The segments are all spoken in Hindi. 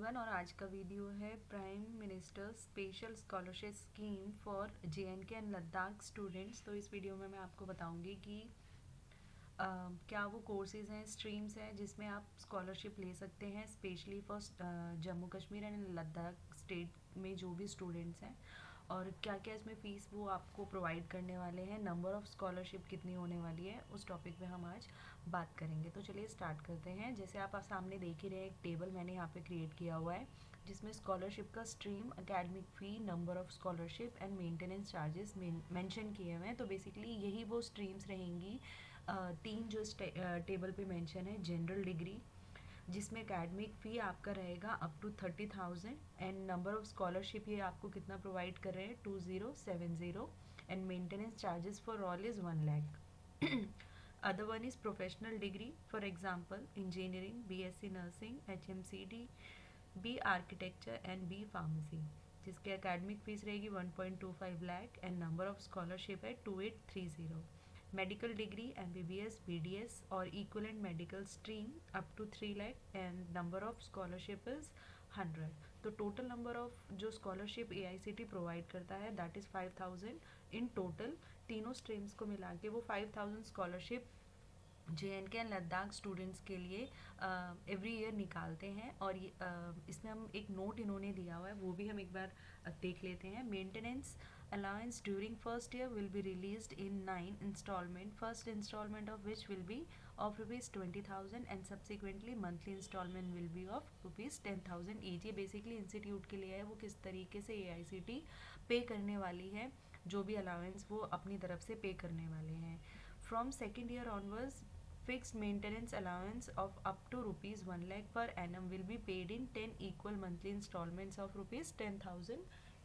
एवरीवन और आज का वीडियो है prime minister special scholarship scheme for JNK and Ladakh students. तो इस वीडियो में मैं आपको बताऊंगी कि क्या वो कोर्सेज़ हैं, स्ट्रीम्स हैं जिसमें आप स्कॉलरशिप ले सकते हैं specially for Jammu Kashmir and Ladakh state में जो भी स्टूडेंट्स हैं, और क्या क्या इसमें फ़ीस वो आपको प्रोवाइड करने वाले हैं, नंबर ऑफ़ स्कॉलरशिप कितनी होने वाली है, उस टॉपिक पे हम आज बात करेंगे। तो चलिए स्टार्ट करते हैं। जैसे आप सामने देख ही रहे हैं, एक टेबल मैंने यहाँ पे क्रिएट किया हुआ है जिसमें स्कॉलरशिप का stream, academic fee, number of scholarship and maintenance charges mention किए हुए हैं। तो बेसिकली यही वो स्ट्रीम्स रहेंगी। तीन जो टेबल पे मेंशन है, जनरल डिग्री जिसमें एकेडमिक फ़ी आपका रहेगा up to 30,000 and number of scholarship ये आपको कितना प्रोवाइड कर रहे हैं 2070 and maintenance charges for all is 1 lakh। Other one is professional degree, for example engineering, BSc nursing, HMCD, B architecture and B pharmacy, जिसके एकेडमिक फ़ीस रहेगी 1.25 lakh and number of scholarship है 2830। मेडिकल डिग्री एमबीबीएस, बीडीएस और equivalent medical stream up to 3 lakh and number of scholarship is 100। तो टोटल नंबर ऑफ़ जो स्कॉलरशिप एआईसीटी प्रोवाइड करता है दैट इज़ 5000 इन टोटल। तीनों स्ट्रीम्स को मिला के वो 5000 scholarship J and K and Ladakh students के लिए एवरी ईयर निकालते हैं। और इसमें हम एक नोट इन्होंने दिया हुआ है, वो भी हम एक बार देख लेते हैं। Maintenance allowance during first year will be released in 9 instalment, first instalment of which will be of ₹20,000 and subsequently monthly instalment will be of ₹10,000 each. ये बेसिकली इंस्टीट्यूट के लिए है, वो किस तरीके से एआईसीटी पे करने वाली है, जो भी अलाउंस वो अपनी तरफ से पे करने वाले हैं। From second year onwards fixed maintenance allowance of up to rupees 1 lakh per annum will be paid in 10 equal monthly installments of rupees 10,000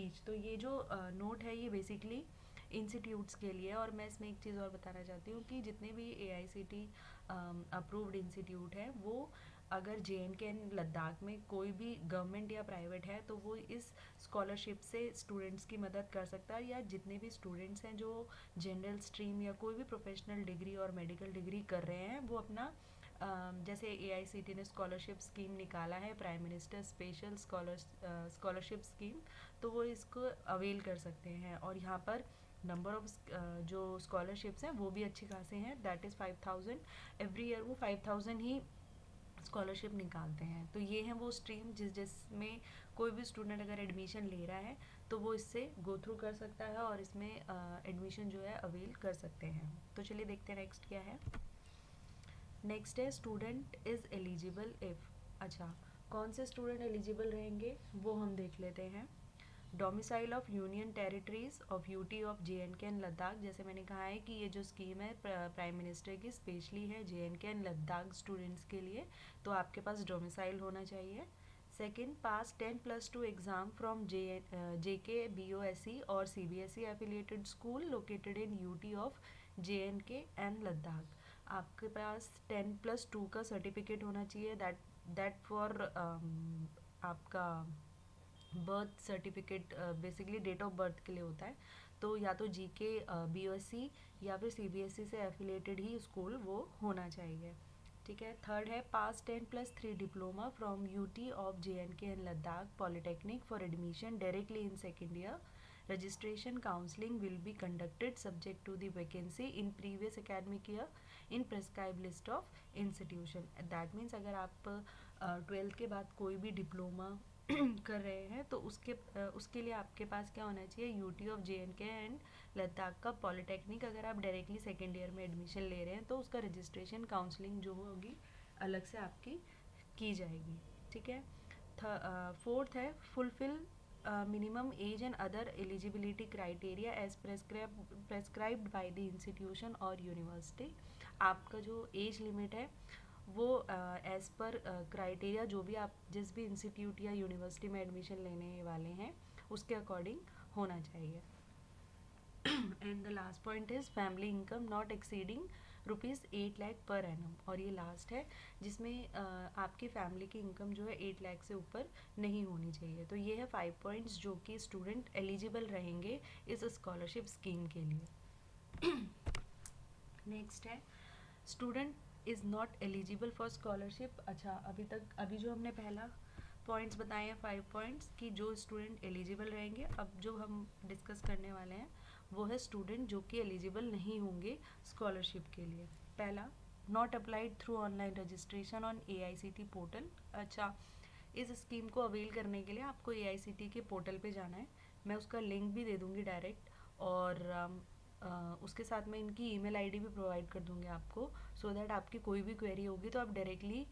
each। तो ये जो नोट है ये बेसिकली इंस्टीट्यूट्स के लिए। और मैं इसमें एक चीज़ और बताना चाहती हूँ कि जितने भी एआईसीटी अप्रूव्ड इंस्टीट्यूट हैं, वो अगर जेएनके एंड लद्दाख में कोई भी गवर्नमेंट या प्राइवेट है तो वो इस स्कॉलरशिप से स्टूडेंट्स की मदद कर सकता है, या जितने भी स्टूडेंट्स हैं जो जनरल स्ट्रीम या कोई भी प्रोफेशनल डिग्री और मेडिकल डिग्री कर रहे हैं, वो अपना जैसे एआईसीटी ने स्कॉलरशिप स्कीम निकाला है, prime minister special scholarship scheme, तो वो इसको अवेल कर सकते हैं। और यहाँ पर नंबर ऑफ जो स्कॉलरशिप्स हैं वो भी अच्छी खासे हैं, दैट इज़ 5000 एवरी ईयर। वो 5000 ही स्कॉलरशिप निकालते हैं। तो ये हैं वो स्ट्रीम जिसमें कोई भी स्टूडेंट अगर एडमिशन ले रहा है तो वो इससे गो थ्रू कर सकता है और इसमें एडमिशन जो है अवेल कर सकते हैं। तो चलिए देखते हैं नेक्स्ट क्या है। नेक्स्ट है स्टूडेंट इज़ एलिजिबल इफ़। अच्छा, कौन से स्टूडेंट एलिजिबल रहेंगे वो हम देख लेते हैं। Domicile of union territories of UT of J and K and Ladakh. जैसे मैंने कहा है कि ये जो स्कीम है प्राइम मिनिस्टर की स्पेशली है जेएनके एंड लद्दाख स्टूडेंट्स के लिए, तो आपके पास डोमिसाइल होना चाहिए। सेकेंड, पास 10+2 एग्ज़ाम फ्रॉम जेके बीओएसई और CBSE affiliated school located in UT of J and K and Ladakh. आपके पास 10+2 का सर्टिफिकेट होना चाहिए, दैट फॉर आपका birth certificate, basically date of birth के लिए होता है। तो या तो जीके बीओएससी या फिर सीबीएसई से एफिलिएटेड ही स्कूल वो होना चाहिए। ठीक है। थर्ड है pass 10+3 diploma from UT of J and K and Ladakh polytechnic for admission directly in second year. Registration counselling will be conducted subject to the vacancy in previous academic year in prescribe list of institution. That means अगर आप 12th के बाद कोई भी डिप्लोमा कर रहे हैं तो उसके लिए आपके पास क्या होना चाहिए, UT of J and K and Ladakh का पॉलिटेक्निक। अगर आप डायरेक्टली सेकेंड ईयर में एडमिशन ले रहे हैं तो उसका रजिस्ट्रेशन काउंसलिंग जो होगी अलग से आपकी की जाएगी। ठीक है। फोर्थ है fulfil minimum age and other eligibility criteria as prescribed by the institution और यूनिवर्सिटी। आपका जो एज लिमिट है वो एज़ पर क्राइटेरिया जो भी आप जिस भी इंस्टीट्यूट या यूनिवर्सिटी में एडमिशन लेने वाले हैं उसके अकॉर्डिंग होना चाहिए। And the last point is family income not exceeding ₹8 lakh per annum. और ये लास्ट है जिसमें आपकी फैमिली की इनकम जो है 8 लाख से ऊपर नहीं होनी चाहिए। तो ये है 5 पॉइंट्स जो कि स्टूडेंट एलिजिबल रहेंगे इस स्कॉलरशिप स्कीम के लिए। नेक्स्ट है student is not eligible for scholarship. अच्छा, अभी जो हमने पहला पॉइंट्स बताए हैं, 5 पॉइंट्स कि जो स्टूडेंट एलिजिबल रहेंगे। अब जो हम डिस्कस करने वाले हैं वो है स्टूडेंट जो कि एलिजिबल नहीं होंगे स्कॉलरशिप के लिए। पहला, not applied through online registration on AICT portal. अच्छा, इस स्कीम को अवेल करने के लिए आपको AICT के पोर्टल पे जाना है। मैं उसका लिंक भी दे दूँगी डायरेक्ट, और उसके साथ में इनकी ईमेल आईडी भी प्रोवाइड कर दूँगी आपको, सो दैट आपकी कोई भी क्वेरी होगी तो आप डायरेक्टली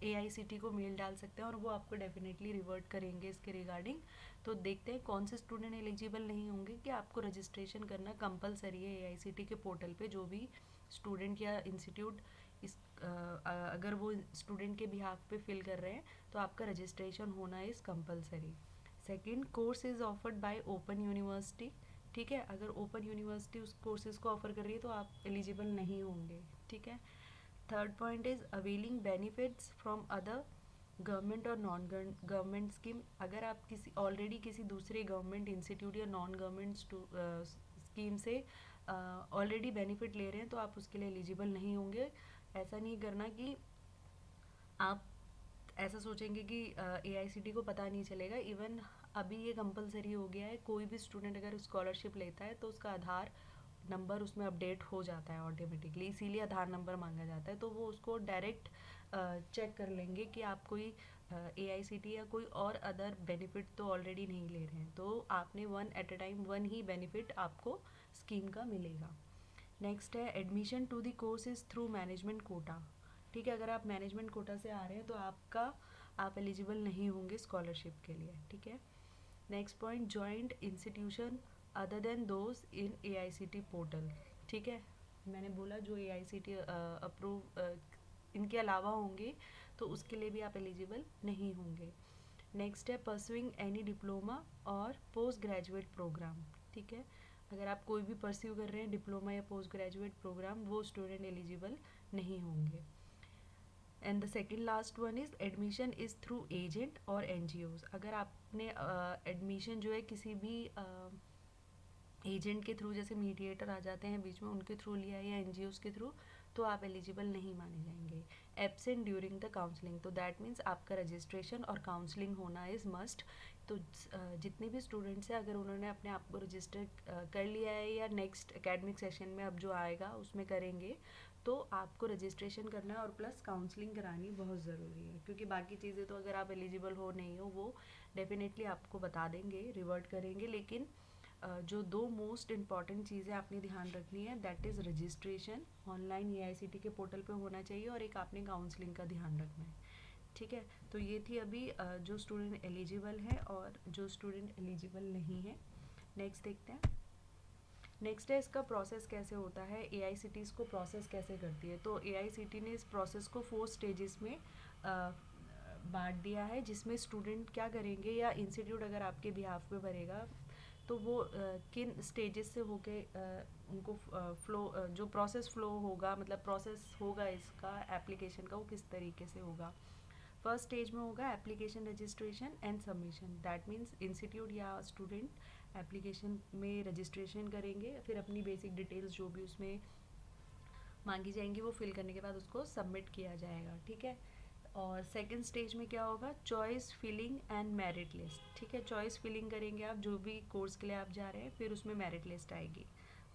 AICT को मेल डाल सकते हैं और वो आपको डेफिनेटली रिवर्ट करेंगे इसके रिगार्डिंग। तो देखते हैं कौन से स्टूडेंट एलिजिबल नहीं होंगे कि आपको रजिस्ट्रेशन करना कंपलसरी है AICT के पोर्टल पे। जो भी स्टूडेंट या इंस्टीट्यूट इस अगर वो स्टूडेंट के बिहाफ पे फिल कर रहे हैं तो आपका रजिस्ट्रेशन होना is compulsory. Second, course is offered by open university. ठीक है, अगर ओपन यूनिवर्सिटी उस कोर्सेज को ऑफर कर रही है तो आप एलिजिबल नहीं होंगे। ठीक है। Third point is availing benefits from other government और नॉन गवर्नमेंट स्कीम। अगर आप किसी ऑलरेडी किसी दूसरे गवर्नमेंट इंस्टीट्यूट या नॉन गवर्नमेंट स्कीम से ऑलरेडी बेनिफिट ले रहे हैं तो आप उसके लिए एलिजिबल नहीं होंगे। ऐसा नहीं करना कि आप ऐसा सोचेंगे कि AICT को पता नहीं चलेगा। इवन अभी ये कंपलसरी हो गया है, कोई भी स्टूडेंट अगर स्कॉलरशिप लेता है तो उसका आधार नंबर उसमें अपडेट हो जाता है ऑटोमेटिकली, इसीलिए आधार नंबर मांगा जाता है। तो वो उसको डायरेक्ट चेक कर लेंगे कि आप कोई AICT या कोई और अदर बेनिफिट तो ऑलरेडी नहीं ले रहे हैं, तो आपने one at a time one ही बेनिफिट आपको स्कीम का मिलेगा। नेक्स्ट है admission to the course is through management quota. ठीक है, अगर आप मैनेजमेंट कोटा से आ रहे हैं तो आप एलिजिबल नहीं होंगे स्कॉलरशिप के लिए। ठीक है। Next point, joint institution other than those in AICT portal. ठीक है, मैंने बोला जो AICT अप्रूव इनके अलावा होंगे तो उसके लिए भी आप एलिजिबल नहीं होंगे। नेक्स्ट है परस्यूइंग एनी डिप्लोमा और पोस्ट ग्रेजुएट प्रोग्राम। ठीक है, अगर आप कोई भी परस्यू कर रहे हैं डिप्लोमा या पोस्ट ग्रेजुएट प्रोग्राम, वो स्टूडेंट एलिजिबल नहीं होंगे। And the second last one is admission is through agent और NGOs। अगर आपने एडमिशन जो है किसी भी एजेंट के थ्रू, जैसे मीडिएटर आ जाते हैं बीच में, उनके थ्रू लिया है या NGOs के थ्रू, तो आप एलिजिबल नहीं माने जाएंगे। एब्सेंट ड्यूरिंग द काउंसलिंग, तो दैट मीन्स आपका रजिस्ट्रेशन और काउंसलिंग होना इज़ मस्ट। तो जितने भी स्टूडेंट्स हैं अगर उन्होंने अपने आप को रजिस्टर कर लिया है या नेक्स्ट एकेडमिक सेशन में अब जो आएगा उसमें करेंगे, तो आपको रजिस्ट्रेशन करना है और प्लस काउंसलिंग करानी बहुत ज़रूरी है, क्योंकि बाकी चीज़ें तो अगर आप एलिजिबल हो नहीं हो वो डेफिनेटली आपको बता देंगे, रिवर्ट करेंगे। लेकिन जो दो मोस्ट इम्पॉर्टेंट चीज़ें आपने ध्यान रखनी है, that is registration online AICT के पोर्टल पे होना चाहिए, और एक आपने काउंसलिंग का ध्यान रखना है। ठीक है, तो ये थी अभी जो स्टूडेंट एलिजिबल है और जो स्टूडेंट एलिजिबल नहीं है। नेक्स्ट देखते हैं। नेक्स्ट है इसका प्रोसेस कैसे होता है, AICT इसको प्रोसेस कैसे करती है। तो AICT ने इस प्रोसेस को 4 स्टेजेस में बांट दिया है, जिसमें स्टूडेंट क्या करेंगे या इंस्टीट्यूट अगर आपके बिहाफ पे भरेगा तो वो किन स्टेजेस से होके उनको फ्लो जो प्रोसेस फ्लो होगा, मतलब प्रोसेस होगा इसका एप्लीकेशन का, वो किस तरीके से होगा। फर्स्ट स्टेज में होगा application registration and submission. That means institute या स्टूडेंट एप्लीकेशन में रजिस्ट्रेशन करेंगे, फिर अपनी बेसिक डिटेल्स जो भी उसमें मांगी जाएंगी वो फिल करने के बाद उसको सबमिट किया जाएगा। ठीक है, और सेकंड स्टेज में क्या होगा, choice filling and merit list. ठीक है, चॉइस फिलिंग करेंगे आप जो भी कोर्स के लिए आप जा रहे हैं, फिर उसमें मेरिट लिस्ट आएगी।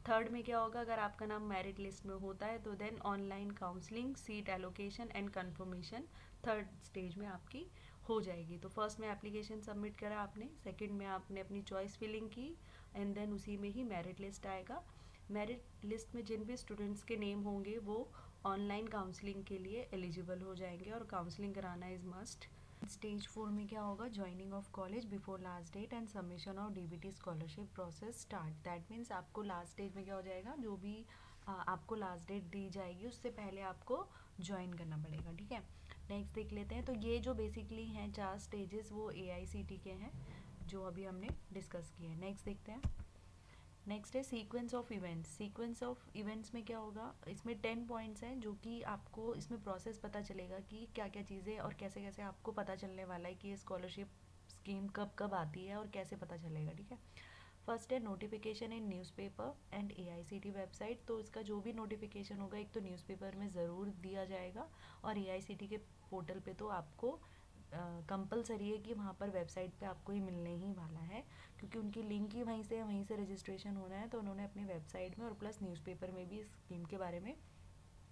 थर्ड में क्या होगा, अगर आपका नाम मेरिट लिस्ट में होता है तो then online counselling, seat allocation and confirmation third stage में आपकी हो जाएगी। तो फर्स्ट में एप्लीकेशन सबमिट करा आपने, सेकंड में आपने अपनी चॉइस फिलिंग की, एंड देन उसी में ही मेरिट लिस्ट आएगा। मेरिट लिस्ट में जिन भी स्टूडेंट्स के नेम होंगे वो ऑनलाइन काउंसलिंग के लिए एलिजिबल हो जाएंगे, और काउंसलिंग कराना इज़ मस्ट। स्टेज 4 में क्या होगा, joining of college before last date and submission of DBT scholarship process start. That means आपको लास्ट स्टेज में क्या हो जाएगा, जो भी आपको लास्ट डेट दी जाएगी उससे पहले आपको ज्वाइन करना पड़ेगा। ठीक है, नेक्स्ट देख लेते हैं। तो ये जो बेसिकली हैं 4 स्टेजेस वो AICT के हैं जो अभी हमने डिस्कस किए हैं। नेक्स्ट देखते हैं। नेक्स्ट है sequence of events. Sequence of events में क्या होगा, इसमें 10 पॉइंट्स हैं जो कि आपको इसमें प्रोसेस पता चलेगा कि क्या क्या चीज़ें और कैसे कैसे आपको पता चलने वाला है कि ये स्कॉलरशिप स्कीम कब कब आती है और कैसे पता चलेगा। ठीक है, फर्स्ट है notification in newspaper and AICT website. तो इसका जो भी नोटिफिकेशन होगा एक तो न्यूज़पेपर में ज़रूर दिया जाएगा, और AICT के पोर्टल पे तो आपको कंपलसरी है कि वहाँ पर वेबसाइट पे आपको ये मिलने ही वाला है, क्योंकि उनकी लिंक ही वहीं से रजिस्ट्रेशन होना है, तो उन्होंने अपनी वेबसाइट में और प्लस न्यूज़पेपर में भी इस स्कीम के बारे में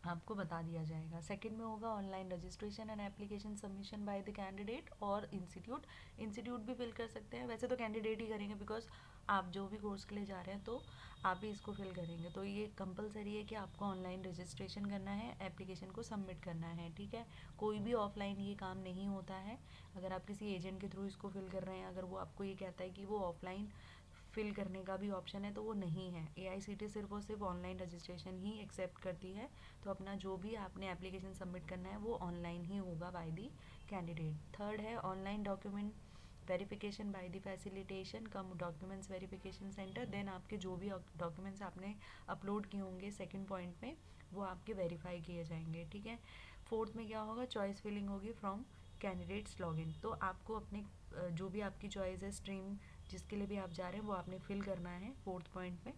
आपको बता दिया जाएगा। सेकंड में होगा online registration and application submission by the candidate और इंस्टीट्यूट भी फिल कर सकते हैं, वैसे तो कैंडिडेट ही करेंगे बिकॉज आप जो भी कोर्स के लिए जा रहे हैं तो आप ही इसको फिल करेंगे। तो ये कंपलसरी है कि आपको ऑनलाइन रजिस्ट्रेशन करना है, एप्लीकेशन को सबमिट करना है, ठीक है। कोई भी ऑफलाइन ये काम नहीं होता है। अगर आप किसी एजेंट के थ्रू इसको फिल कर रहे हैं, अगर वो आपको ये कहता है कि वो ऑफलाइन फिल करने का भी ऑप्शन है, तो वो नहीं है। AICTE सिर्फ और सिर्फ ऑनलाइन रजिस्ट्रेशन ही एक्सेप्ट करती है। तो अपना जो भी आपने एप्लीकेशन सबमिट करना है वो ऑनलाइन ही होगा बाय दी कैंडिडेट। थर्ड है online document verification by the facilitation cum documents verification centre. Then आपके जो भी डॉक्यूमेंट्स आपने अपलोड किए होंगे सेकंड पॉइंट में, वो आपके वेरीफाई किए जाएंगे, ठीक है। फोर्थ में क्या होगा, चॉइस फिलिंग होगी फ्रॉम कैंडिडेट्स लॉगिन। तो आपको अपने जो भी आपकी चॉइस है, स्ट्रीम जिसके लिए भी आप जा रहे हैं, वो आपने फिल करना है फोर्थ पॉइंट में।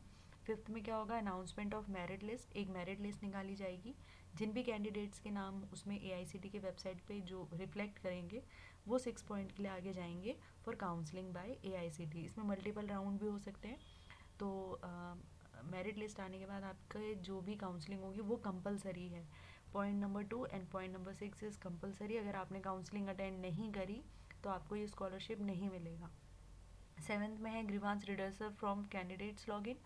फिफ्थ में क्या होगा, अनाउंसमेंट ऑफ मेरिट लिस्ट। एक मेरिट लिस्ट निकाली जाएगी, जिन भी कैंडिडेट्स के नाम उसमें AICTE की वेबसाइट पे जो रिफ्लेक्ट करेंगे वो 6 पॉइंट के लिए आगे जाएंगे फॉर काउंसलिंग बाय AICTE। इसमें मल्टीपल राउंड भी हो सकते हैं। तो मेरिट लिस्ट आने के बाद आपके जो भी काउंसलिंग होगी वो कंपलसरी है। Point number 2 and point number 6 is compulsory. अगर आपने काउंसलिंग अटेंड नहीं करी तो आपको ये स्कॉलरशिप नहीं मिलेगा। सेवेंथ में है grievance redressal from candidates login.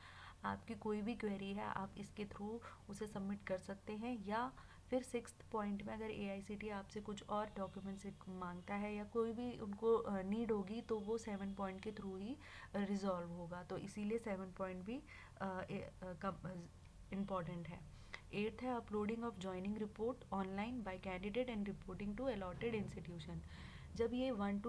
आपकी कोई भी क्वेरी है आप इसके थ्रू उसे सबमिट कर सकते हैं, या फिर सिक्स्थ पॉइंट में अगर AICTE आपसे कुछ और डॉक्यूमेंट्स मांगता है या कोई भी उनको नीड होगी, तो वो 7 पॉइंट के थ्रू ही रिजॉल्व होगा। तो इसीलिए 7 पॉइंट भी इम्पॉर्टेंट है। एट्थ है uploading of joining report online by candidate and reporting to allotted institution. जब ये 1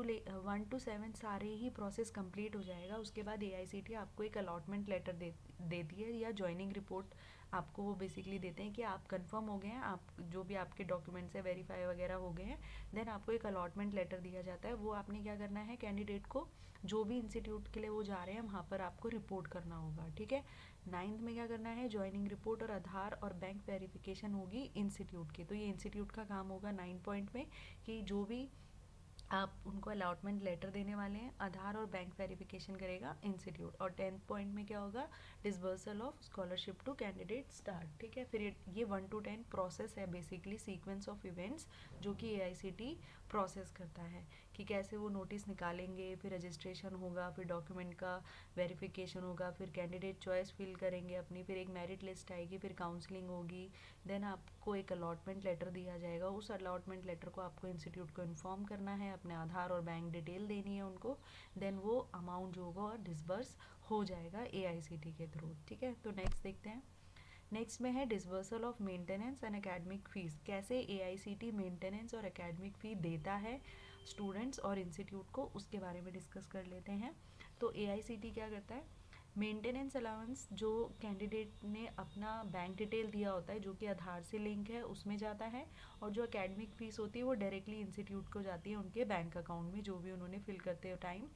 to 7 सारे ही प्रोसेस कंप्लीट हो जाएगा, उसके बाद AICTE आपको एक अलॉटमेंट लेटर देती है, या ज्वाइनिंग रिपोर्ट आपको वो बेसिकली देते हैं कि आप कंफर्म हो गए हैं, आप जो भी आपके डॉक्यूमेंट्स है वेरीफाई वगैरह हो गए हैं। देन आपको एक अलॉटमेंट लेटर दिया जाता है। वो आपने क्या करना है, कैंडिडेट को जो भी इंस्टीट्यूट के लिए वो जा रहे हैं वहाँ पर आपको रिपोर्ट करना होगा, ठीक है। नाइन्थ में क्या करना है, ज्वाइनिंग रिपोर्ट और आधार और बैंक वेरिफिकेशन होगी इंस्टीट्यूट की। तो ये इंस्टीट्यूट का काम होगा 9 पॉइंट में, कि जो भी आप उनको अलॉटमेंट लेटर देने वाले हैं, आधार और बैंक वेरिफिकेशन करेगा इंस्टीट्यूट। और 10th पॉइंट में क्या होगा, disbursal of scholarship to candidate start, ठीक है। फिर ये 1 to 10 प्रोसेस है, बेसिकली सीक्वेंस ऑफ इवेंट्स जो कि AICTE प्रोसेस करता है, कि कैसे वो नोटिस निकालेंगे, फिर रजिस्ट्रेशन होगा, फिर डॉक्यूमेंट का वेरिफिकेशन होगा, फिर कैंडिडेट चॉइस फिल करेंगे अपनी, फिर एक मेरिट लिस्ट आएगी, फिर काउंसलिंग होगी। देन आपको एक अलॉटमेंट लेटर दिया जाएगा, उस अलॉटमेंट लेटर को आपको इंस्टीट्यूट को इन्फॉर्म करना है, अपने आधार और बैंक डिटेल देनी है उनको। देन वो अमाउंट जो होगा और डिसबर्स हो जाएगा AICTE के थ्रू, ठीक है। तो नेक्स्ट देखते हैं। नेक्स्ट में है disbursal of maintenance and academic fees. कैसे AICTE मेंटेनेंस और एकेडमिक फ़ी देता है स्टूडेंट्स और इंस्टीट्यूट को, उसके बारे में डिस्कस कर लेते हैं। तो AICTE क्या करता है, मेंटेनेंस अलाउंस जो कैंडिडेट ने अपना बैंक डिटेल दिया होता है, जो कि आधार से लिंक है, उसमें जाता है। और जो एकेडमिक फ़ीस होती है वो डायरेक्टली इंस्टीट्यूट को जाती है उनके बैंक अकाउंट में, जो भी उन्होंने फिल करते हो टाइम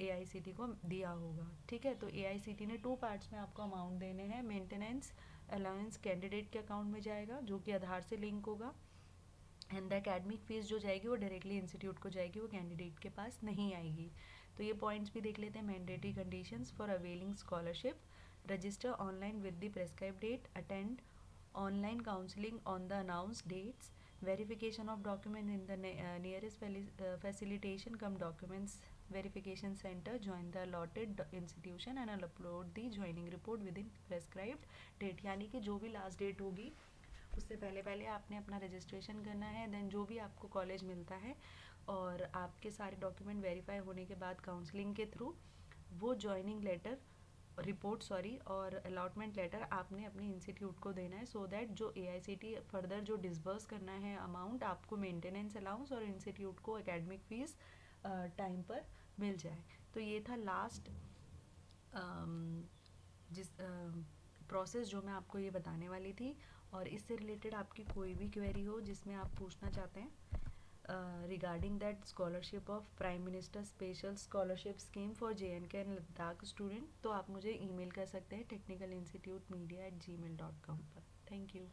AICTE को दिया होगा, ठीक है। तो AICTE ने 2 पार्ट्स में आपको अमाउंट देने हैं। मेंटेनेंस अलाउंस कैंडिडेट के अकाउंट में जाएगा, जो कि आधार से लिंक होगा, एंड द एकेडमिक फ़ीस जो जाएगी वो डायरेक्टली इंस्टीट्यूट को जाएगी, वो कैंडिडेट के पास नहीं आएगी। तो ये पॉइंट्स भी देख लेते हैं। Mandatory conditions for availing scholarship, register online with the prescribe date, attend online counselling on the announced dates, verification of document in the nearest facilitation come documents verification center, join the allotted institution and I'll upload the joining report within prescribed date। यानी कि जो भी लास्ट डेट होगी उससे पहले पहले आपने अपना रजिस्ट्रेशन करना है। देन जो भी आपको कॉलेज मिलता है और आपके सारे डॉक्यूमेंट वेरीफाई होने के बाद काउंसलिंग के थ्रू वो जॉइनिंग लेटर रिपोर्ट और अलॉटमेंट लेटर आपने अपने इंस्टीट्यूट को देना है, सो दैट जो AICTE फर्दर जो डिसबर्स करना है अमाउंट आपको मेंटेनेंस अलाउंस और इंस्टीट्यूट को एकेडमिक फ़ीस टाइम पर मिल जाए। तो ये था लास्ट जिस प्रोसेस जो मैं आपको ये बताने वाली थी। और इससे रिलेटेड आपकी कोई भी क्वेरी हो जिसमें आप पूछना चाहते हैं regarding that scholarship of Prime Minister Special Scholarship Scheme for JNK and Ladakh student, तो आप मुझे ईमेल कर सकते हैं technicalinstitutemedia@gmail.com पर। Thank you.